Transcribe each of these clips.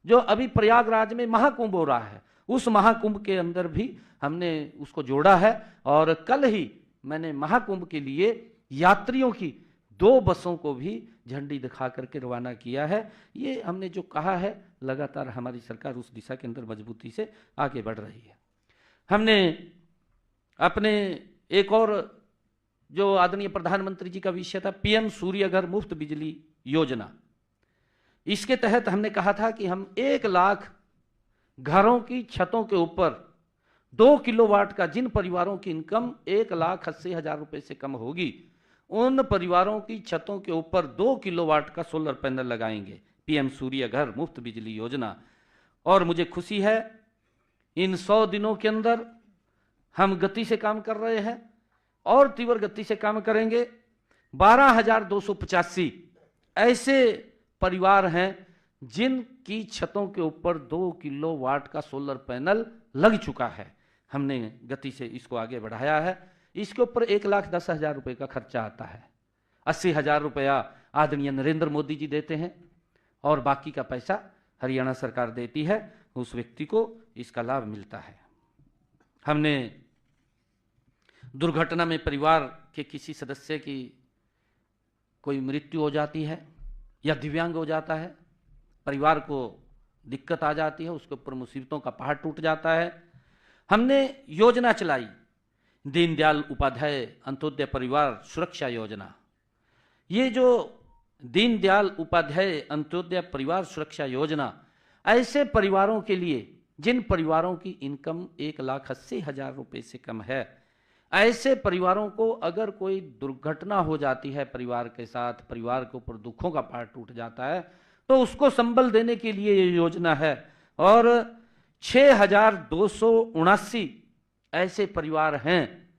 जो अभी प्रयागराज में महाकुंभ हो रहा है, उस महाकुंभ के अंदर भी हमने उसको जोड़ा है। और कल ही मैंने महाकुंभ के लिए यात्रियों की 2 बसों को भी झंडी दिखा करके रवाना किया है। ये हमने जो कहा है, लगातार हमारी सरकार उस दिशा के अंदर मजबूती से आगे बढ़ रही है। हमने अपने एक और जो आदरणीय प्रधानमंत्री जी का विषय था, पीएम सूर्य घर मुफ्त बिजली योजना, इसके तहत हमने कहा था कि हम 1 लाख घरों की छतों के ऊपर 2 किलोवाट का, जिन परिवारों की इनकम 1,80,000 रुपए से कम होगी, उन परिवारों की छतों के ऊपर 2 किलोवाट का सोलर पैनल लगाएंगे। पीएम सूर्य घर मुफ्त बिजली योजना। और मुझे खुशी है, इन 100 दिनों के अंदर हम गति से काम कर रहे हैं और तीव्र गति से काम करेंगे। 12,285 ऐसे परिवार हैं जिनकी छतों के ऊपर 2 किलोवाट का सोलर पैनल लग चुका है। हमने गति से इसको आगे बढ़ाया है। इसके ऊपर 1,10,000 रुपए का खर्चा आता है। 80,000 रुपया आदरणीय नरेंद्र मोदी जी देते हैं और बाकी का पैसा हरियाणा सरकार देती है। उस व्यक्ति को इसका लाभ मिलता है। हमने दुर्घटना में परिवार के किसी सदस्य की कोई मृत्यु हो जाती है या दिव्यांग हो जाता है, परिवार को दिक्कत आ जाती है, उसके ऊपर मुसीबतों का पहाड़ टूट जाता है, हमने योजना चलाई, दीनदयाल उपाध्याय अंत्योदय परिवार सुरक्षा योजना। ये जो दीनदयाल उपाध्याय अंत्योदय परिवार सुरक्षा योजना ऐसे परिवारों के लिए जिन परिवारों की इनकम 1,80,000 रुपए से कम है, ऐसे परिवारों को अगर कोई दुर्घटना हो जाती है परिवार के साथ, परिवार के ऊपर दुखों का पहाड़ टूट जाता है, तो उसको संबल देने के लिए ये योजना है। और 6,279 ऐसे परिवार हैं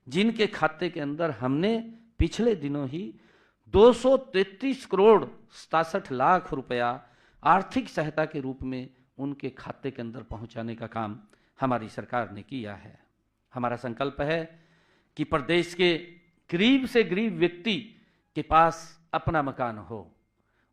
जिनके खाते के अंदर हमने पिछले दिनों ही 233 करोड़ 67 लाख रुपया आर्थिक सहायता के रूप में उनके खाते के अंदर पहुंचाने का काम हमारी सरकार ने किया है। हमारा संकल्प है कि प्रदेश के गरीब से गरीब व्यक्ति के पास अपना मकान हो,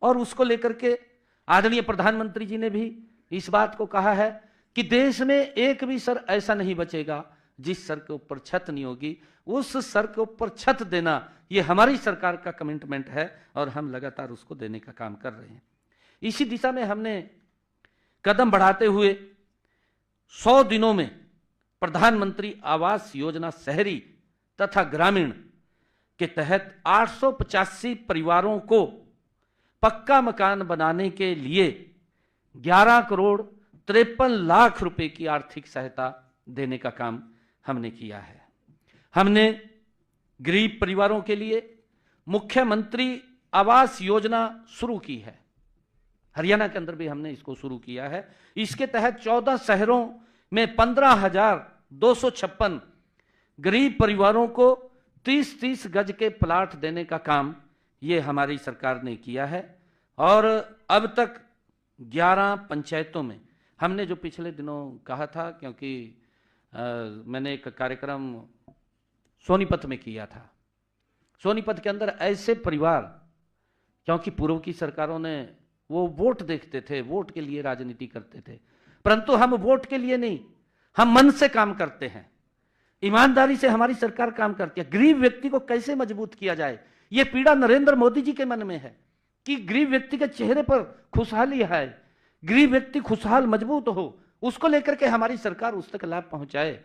और उसको लेकर के आदरणीय प्रधानमंत्री जी ने भी इस बात को कहा है कि देश में एक भी सर ऐसा नहीं बचेगा जिस सर के ऊपर छत नहीं होगी। उस सर के ऊपर छत देना ये हमारी सरकार का कमिटमेंट है और हम लगातार उसको देने का काम कर रहे हैं। इसी दिशा में हमने कदम बढ़ाते हुए 100 दिनों में प्रधानमंत्री आवास योजना शहरी तथा ग्रामीण के तहत 885 परिवारों को पक्का मकान बनाने के लिए 11 करोड़ 53 लाख रुपए की आर्थिक सहायता देने का काम हमने किया है। हमने गरीब परिवारों के लिए मुख्यमंत्री आवास योजना शुरू की है। हरियाणा के अंदर भी हमने इसको शुरू किया है। इसके तहत 14 शहरों में 15,256 गरीब परिवारों को 30-30 गज के प्लाट देने का काम ये हमारी सरकार ने किया है। और अब तक 11 पंचायतों में हमने जो पिछले दिनों कहा था, क्योंकि मैंने एक कार्यक्रम सोनीपत में किया था, सोनीपत के अंदर ऐसे परिवार, क्योंकि पूर्व की सरकारों ने वो वोट देखते थे, वोट के लिए राजनीति करते थे, परंतु हम वोट के लिए नहीं, हम मन से काम करते हैं, ईमानदारी से हमारी सरकार काम करती है। गरीब व्यक्ति को कैसे मजबूत किया जाए, ये पीड़ा नरेंद्र मोदी जी के मन में है कि गरीब व्यक्ति के चेहरे पर खुशहाली है, गरीब व्यक्ति खुशहाल मजबूत हो, उसको लेकर के हमारी सरकार उस तक लाभ पहुंचाए।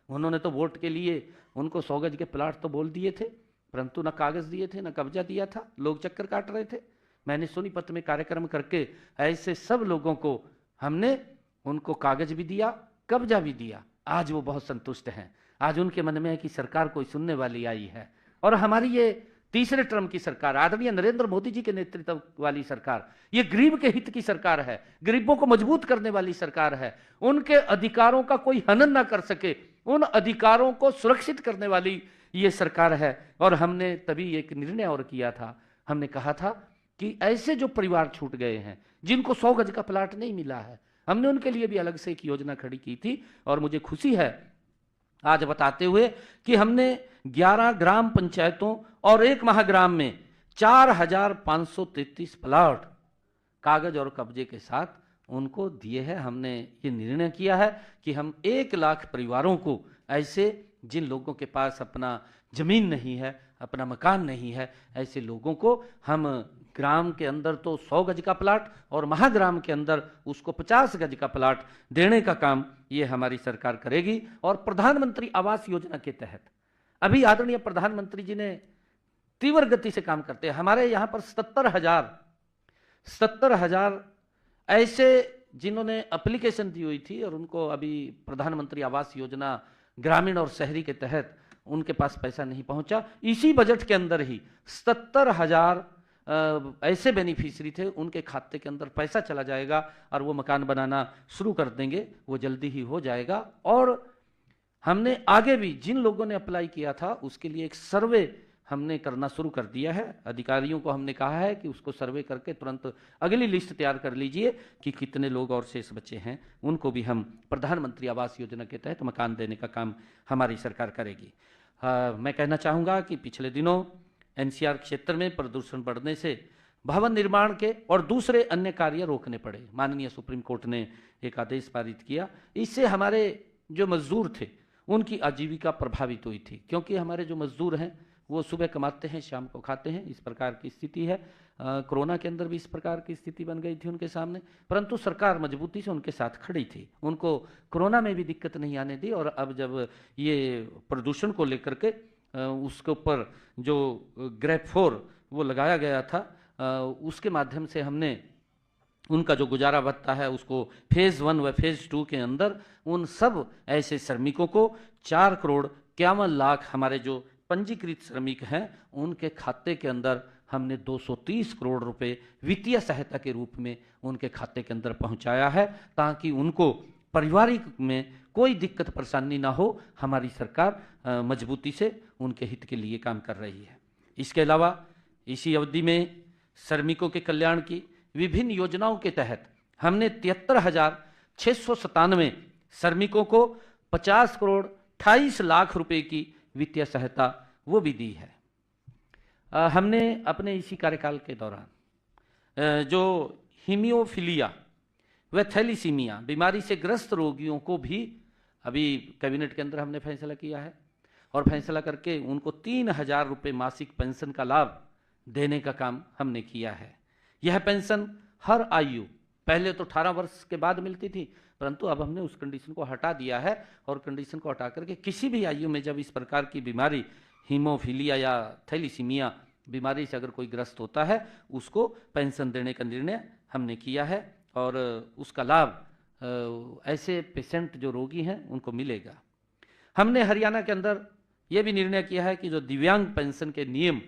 उन्होंने तो वोट के लिए उनको 100 गज के प्लाट तो बोल दिए थे, परंतु न कागज दिए थे, न कब्जा दिया था, लोग चक्कर काट रहे थे। मैंने सोनीपत में कार्यक्रम करके ऐसे सब लोगों को हमने उनको कागज भी दिया, कब्जा भी दिया। आज वो बहुत संतुष्ट हैं। आज उनके मन में है कि सरकार कोई सुनने वाली आई है। और हमारी ये तीसरे टर्म की सरकार, आदरणीय नरेंद्र मोदी जी के नेतृत्व वाली सरकार, ये गरीब के हित की सरकार है, गरीबों को मजबूत करने वाली सरकार है। उनके अधिकारों का कोई हनन ना कर सके, उन अधिकारों को सुरक्षित करने वाली ये सरकार है। और हमने तभी एक निर्णय और किया था, हमने कहा था कि ऐसे जो परिवार छूट गए हैं, जिनको 100 गज का प्लाट नहीं मिला है, हमने उनके लिए भी अलग से एक योजना खड़ी की थी। और मुझे खुशी है आज बताते हुए कि हमने 11 ग्राम पंचायतों और 1 महाग्राम में 4,533 प्लाट कागज और कब्जे के साथ उनको दिए हैं। हमने ये निर्णय किया है कि हम 1 लाख परिवारों को, ऐसे जिन लोगों के पास अपना जमीन नहीं है, अपना मकान नहीं है, ऐसे लोगों को हम ग्राम के अंदर तो 100 गज का प्लाट और महाग्राम के अंदर उसको 50 गज का प्लाट देने का काम ये हमारी सरकार करेगी। और प्रधानमंत्री आवास योजना के तहत अभी आदरणीय प्रधानमंत्री जी ने तीव्र गति से काम करते हैं। हमारे यहाँ पर 70,000 ऐसे जिन्होंने एप्लीकेशन दी हुई थी और उनको अभी प्रधानमंत्री आवास योजना ग्रामीण और शहरी के तहत उनके पास पैसा नहीं पहुंचा। इसी बजट के अंदर ही 70,000 ऐसे बेनिफिशियरी थे, उनके खाते के अंदर पैसा चला जाएगा और वो मकान बनाना शुरू कर देंगे। वो जल्दी ही हो जाएगा। और हमने आगे भी जिन लोगों ने अप्लाई किया था उसके लिए एक सर्वे हमने करना शुरू कर दिया है। अधिकारियों को हमने कहा है कि उसको सर्वे करके तुरंत अगली लिस्ट तैयार कर लीजिए कि कितने लोग और शेष बचे हैं, उनको भी हम प्रधानमंत्री आवास योजना के तहत मकान देने का काम हमारी सरकार करेगी। मैं कहना चाहूँगा कि पिछले दिनों एनसीआर क्षेत्र में प्रदूषण बढ़ने से भवन निर्माण के और दूसरे अन्य कार्य रोकने पड़े। माननीय सुप्रीम कोर्ट ने एक आदेश पारित किया। इससे हमारे जो मजदूर थे उनकी आजीविका प्रभावित हुई थी, क्योंकि हमारे जो मजदूर हैं वो सुबह कमाते हैं, शाम को खाते हैं। इस प्रकार की स्थिति है। कोरोना के अंदर भी इस प्रकार की स्थिति बन गई थी उनके सामने, परंतु सरकार मजबूती से उनके साथ खड़ी थी, उनको कोरोना में भी दिक्कत नहीं आने दी। और अब जब ये प्रदूषण को लेकर के उसके ऊपर जो ग्रेप 4 वो लगाया गया था, उसके माध्यम से हमने उनका जो गुजारा भत्ता है उसको फेज़ 1 व फेज़ 2 के अंदर उन सब ऐसे श्रमिकों को 4,51,00,000 हमारे जो पंजीकृत श्रमिक हैं उनके खाते के अंदर हमने 230 करोड़ रुपए वित्तीय सहायता के रूप में उनके खाते के अंदर पहुंचाया है, ताकि उनको पारिवारिक में कोई दिक्कत परेशानी ना हो। हमारी सरकार मजबूती से उनके हित के लिए काम कर रही है। इसके अलावा इसी अवधि में श्रमिकों के कल्याण की विभिन्न योजनाओं के तहत हमने 73,697 श्रमिकों को 50 करोड़ 28 लाख रुपए की वित्तीय सहायता वो भी दी है। हमने अपने इसी कार्यकाल के दौरान जो हीमोफीलिया व थैलीसीमिया बीमारी से ग्रस्त रोगियों को भी अभी कैबिनेट के अंदर हमने फैसला किया है और फैसला करके उनको 3,000 रुपये मासिक पेंशन का लाभ देने का काम हमने किया है। यह पेंशन हर आयु, पहले तो 18 वर्ष के बाद मिलती थी, परंतु अब हमने उस कंडीशन को हटा दिया है और कंडीशन को हटा करके किसी भी आयु में जब इस प्रकार की बीमारी हीमोफीलिया या थैलीसीमिया बीमारी से अगर कोई ग्रस्त होता है उसको पेंशन देने का निर्णय हमने किया है और उसका लाभ ऐसे पेशेंट जो रोगी हैं उनको मिलेगा। हमने हरियाणा के अंदर यह भी निर्णय किया है कि जो दिव्यांग पेंशन के नियम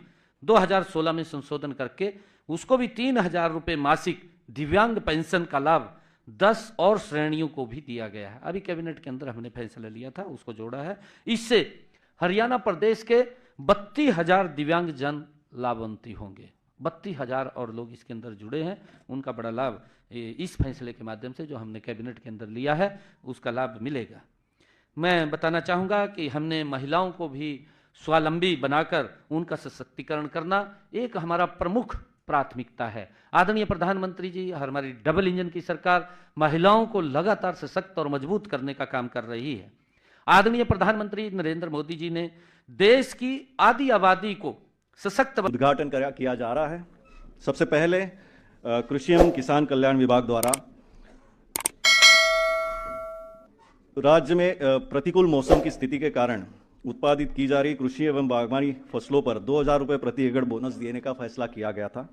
2016 में संशोधन करके उसको भी 3,000 रुपये मासिक दिव्यांग पेंशन का लाभ 10 और श्रेणियों को भी दिया गया है। अभी कैबिनेट के अंदर हमने फैसला लिया था, उसको जोड़ा है। इससे हरियाणा प्रदेश के 32,000 दिव्यांग जन लाभान्वित होंगे। 32,000 और लोग इसके अंदर जुड़े हैं, उनका बड़ा लाभ इस फैसले के माध्यम से जो हमने कैबिनेट के अंदर लिया है उसका लाभ मिलेगा। मैं बताना चाहूँगा कि हमने महिलाओं को भी स्वावलंबी बनाकर उनका सशक्तिकरण करना एक हमारा प्रमुख प्राथमिकता है। आदरणीय प्रधानमंत्री जी, हमारी डबल इंजन की सरकार महिलाओं को लगातार सशक्त और मजबूत करने का काम कर रही है। आदरणीय प्रधानमंत्री नरेंद्र मोदी जी ने देश की आधी आबादी को सशक्त उद्घाटन किया जा रहा है। सबसे पहले कृषि एवं किसान कल्याण विभाग द्वारा राज्य में प्रतिकूल मौसम की स्थिति के कारण उत्पादित की जा रही कृषि एवं बागवानी फसलों पर 2,000 रुपये प्रति एकड़ बोनस देने का फैसला किया गया था।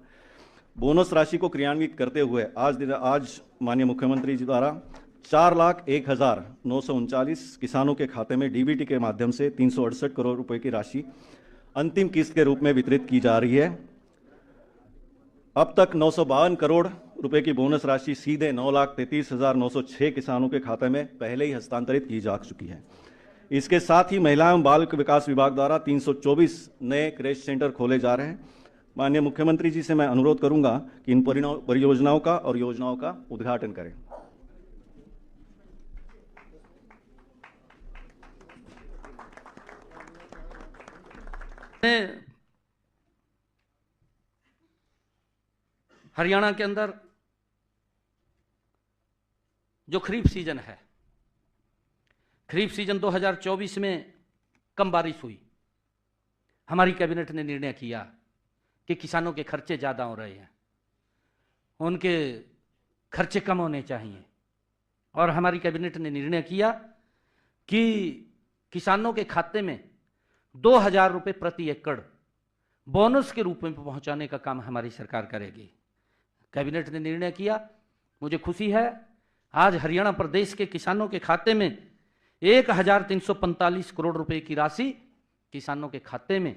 बोनस राशि को क्रियान्वित करते हुए आज माननीय मुख्यमंत्री जी द्वारा 4,01,939 किसानों के खाते में डीबीटी के माध्यम से 368 करोड़ रुपए की राशि अंतिम किस्त के रूप में वितरित की जा रही है। अब तक 952 करोड़ रुपए की बोनस राशि सीधे 9,33,906 किसानों के खाते में पहले ही हस्तांतरित की जा चुकी है। इसके साथ ही महिला एवं बाल विकास विभाग द्वारा 324 नए क्रेश सेंटर खोले जा रहे हैं। माननीय मुख्यमंत्री जी से मैं अनुरोध करूंगा कि इन परियोजनाओं का और योजनाओं का उद्घाटन करें। हरियाणा के अंदर जो खरीफ सीजन है, खरीफ सीजन 2024 में कम बारिश हुई। हमारी कैबिनेट ने निर्णय किया कि किसानों के खर्चे ज़्यादा हो रहे हैं, उनके खर्चे कम होने चाहिए, और हमारी कैबिनेट ने निर्णय किया कि किसानों के खाते में 2,000 रुपये प्रति एकड़ बोनस के रूप में पहुंचाने का काम हमारी सरकार करेगी। कैबिनेट ने निर्णय किया, मुझे खुशी है, आज हरियाणा प्रदेश के किसानों के खाते में 1,345 करोड़ रुपए की राशि किसानों के खाते में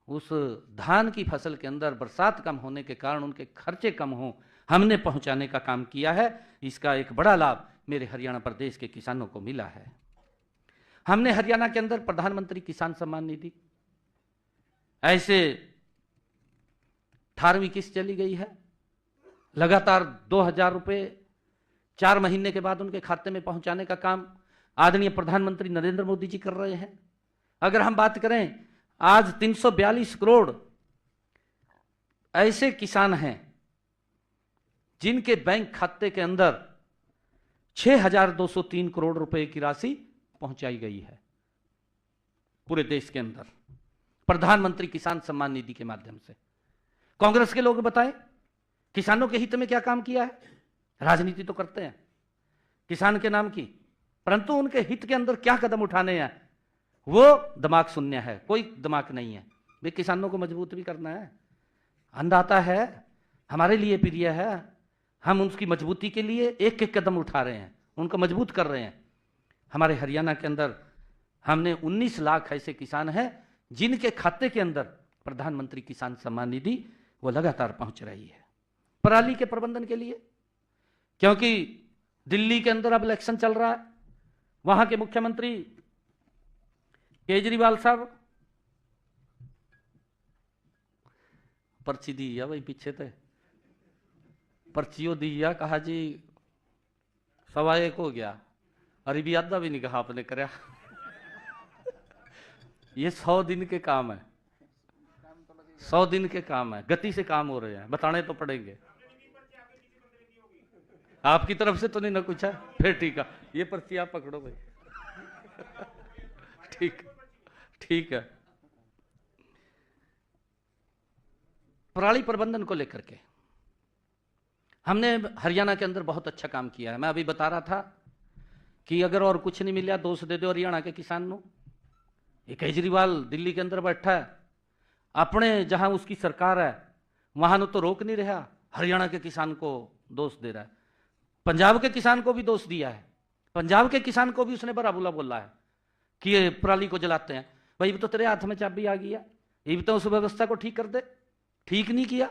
उस धान की फसल के अंदर बरसात कम होने के कारण उनके खर्चे कम हों, हमने पहुंचाने का काम किया है। इसका एक बड़ा लाभ मेरे हरियाणा प्रदेश के किसानों को मिला है। हमने हरियाणा के अंदर प्रधानमंत्री किसान सम्मान निधि, ऐसे 18वीं किस्त चली गई है, लगातार 2,000 रुपये 4 महीने के बाद उनके खाते में पहुंचाने का काम आदरणीय प्रधानमंत्री नरेंद्र मोदी जी कर रहे हैं। अगर हम बात करें, आज 342 करोड़ ऐसे किसान हैं जिनके बैंक खाते के अंदर 6,203 करोड़ रुपए की राशि पहुंचाई गई है पूरे देश के अंदर प्रधानमंत्री किसान सम्मान निधि के माध्यम से। कांग्रेस के लोग बताएं, किसानों के हित में क्या काम किया है? राजनीति तो करते हैं किसान के नाम की, परंतु उनके हित के अंदर क्या कदम उठाने हैं वो दिमाग शून्य है, कोई दिमाग नहीं है। वे किसानों को मजबूत भी करना है, अन्नदाता है, हमारे लिए प्रिय है, हम उसकी मजबूती के लिए एक एक कदम उठा रहे हैं, उनको मजबूत कर रहे हैं। हमारे हरियाणा के अंदर हमने 19 लाख ऐसे किसान हैं जिनके खाते के अंदर प्रधानमंत्री किसान सम्मान निधि वो लगातार पहुंच रही है। पराली के प्रबंधन के लिए, क्योंकि दिल्ली के अंदर अब इलेक्शन चल रहा है, वहां के मुख्यमंत्री केजरीवाल साहब पर्ची दी है भाई, पीछे थे पर्चियों दी है, कहा जी 1:15 हो गया, अरे भी आधा भी नहीं कहा आपने करया। ये 100 दिन के काम है, 100 दिन के काम है, गति से काम हो रहे हैं, बताने तो पड़ेंगे। आपकी तरफ से तो नहीं ना कुछ है, फिर ठीक है, ये पर्ची आप पकड़ो भाई। ठीक ठीक है। पराली प्रबंधन को लेकर के हमने हरियाणा के अंदर बहुत अच्छा काम किया है। मैं अभी बता रहा था कि अगर और कुछ नहीं मिला दोष दे दो हरियाणा के किसान को। ये केजरीवाल दिल्ली के अंदर बैठा है, अपने जहां उसकी सरकार है वहां तो रोक नहीं रहा, हरियाणा के किसान को दोष दे रहा है। पंजाब के किसान को भी दोष दिया है, पंजाब के किसान को भी उसने बड़ा बुरा बोला है कि ये पराली को जलाते हैं। भाई तो तेरे हाथ में चाबी आ गया, ये भी तो उस व्यवस्था को ठीक कर दे, ठीक नहीं किया।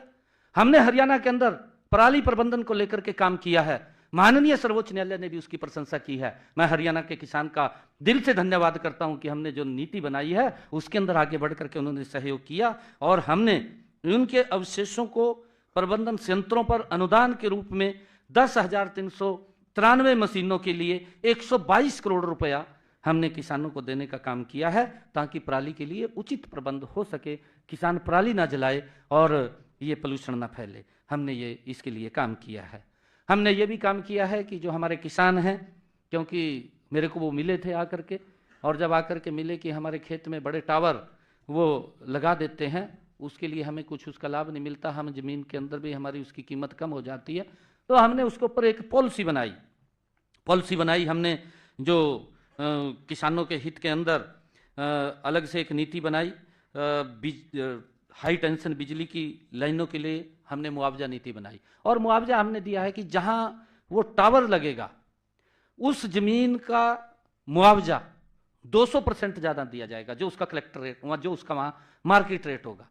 हमने हरियाणा के अंदर पराली प्रबंधन को लेकर के काम किया है, माननीय सर्वोच्च न्यायालय ने भी उसकी प्रशंसा की है। मैं हरियाणा के किसान का दिल से धन्यवाद करता हूं कि हमने जो नीति बनाई है उसके अंदर आगे बढ़ करके उन्होंने सहयोग किया, और हमने उनके अवशेषों को प्रबंधन संयंत्रों पर अनुदान के रूप में 10,393 मशीनों के लिए 122 करोड़ रुपया हमने किसानों को देने का काम किया है, ताकि पराली के लिए उचित प्रबंध हो सके, किसान पराली ना जलाए और ये पोल्यूशन ना फैले। हमने ये इसके लिए काम किया है। हमने ये भी काम किया है कि जो हमारे किसान हैं, क्योंकि मेरे को वो मिले थे आकर के, और जब आकर के मिले कि हमारे खेत में बड़े टावर वो लगा देते हैं, उसके लिए हमें कुछ उसका लाभ नहीं मिलता, हम ज़मीन के अंदर भी हमारी उसकी कीमत कम हो जाती है, तो हमने उसके ऊपर एक पॉलिसी बनाई हमने, जो किसानों के हित के अंदर अलग से एक नीति बनाई। हाई टेंशन बिजली की लाइनों के लिए हमने मुआवजा नीति बनाई, और मुआवजा हमने दिया है कि जहां वो टावर लगेगा उस जमीन का मुआवजा 200% ज़्यादा दिया जाएगा, जो उसका कलेक्टर रेट, जो उसका वहाँ मार्केट रेट होगा।